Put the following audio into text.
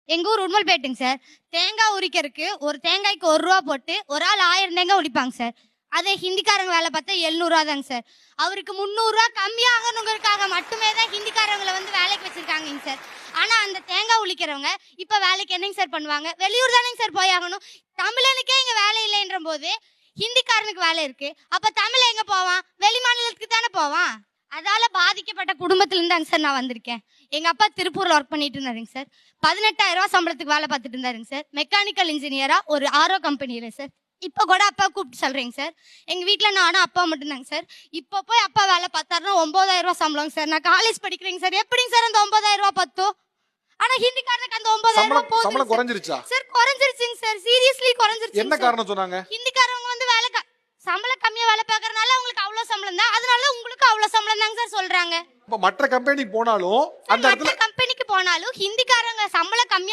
எங்க ஊர் உடுமல்பேட்டைங்க சார். தேங்காய் உரிக்கிறதுக்கு ஒரு தேங்காய்க்கு ரூ. 1 போட்டு ஒரு ஆள் 1000 தேங்காய் உரிப்பாங்க சார். அதே ஹிந்திக்காரங்க வேலை பார்த்தா ரூ. 700 தாங்க சார். அவருக்கு ரூ. 300 கம்மியாகணுங்கிறதுக்காக மட்டுமே தான் ஹிந்திக்காரங்களை வந்து வேலைக்கு வச்சிருக்காங்க சார். ஆனா அந்த தேங்காய் உளிக்கிறவங்க இப்ப வேலைக்கு என்னங்க சார் பண்ணுவாங்க? வெளியூர் தானேங்க சார் போய் ஆகணும். தமிழனுக்கே இங்க வேலை இல்லைன்ற போது ஹிந்திக்காரனுக்கு வேலை இருக்கு. அப்ப தமிழ் எங்க போவான்? வெளி மாநிலத்துக்கு தானே போவான். அதால பாதிக்கப்பட்ட குடும்பத்துல இருந்தாங்க சார் நான் வந்திருக்கேன். எங்க அப்பா திருப்பூர்ல ஒர்க் பண்ணிட்டு இருந்தாருங்க சார். 18,000 சம்பளத்துக்கு வேலை பார்த்துட்டு இருந்தாருங்க சார். மெக்கானிக்கல் இன்ஜினியரா ஒரு ஆரோ கம்பெனியில சார். இப்ப கூட அப்பா கூப்பிட்டு சொல்றேங்க சார். எங்க வீட்டுல நானும் அப்பா மட்டும்தாங்க சார். இப்ப போய் அப்பா வேலை பார்த்தாருன்னா 9,000 சம்பளம் சார். நான் காலேஜ் படிக்கிறேங்க சார். எப்படிங்க சார் அந்த 9,000 பத்தும்? ஆனா ஹிந்திக்காரனுக்கு அந்த 9,000 போதும். சம்பளம் குறைஞ்சிருச்சா சார்? குறைஞ்சிருச்சுங்க சார். சீரியஸ்லி குறைஞ்சிருச்சு. என்ன காரணம் சொன்னாங்க? ஹிந்திக்காரங்க வந்து சம்பளம் கம்மியா வேலை பார்க்கறதுனால உங்களுக்கு அவ்வளவு சம்பளம் தான். அதனால உங்களுக்கு அவ்வளவு சம்பளம் தாங்க சார் சொல்றாங்க. மற்ற கம்பெனி போனாலும் அந்த இடத்துல கம்பெனிக்கு போனாலும் ஹிந்திக்காரங்க சம்பளம் கம்மியா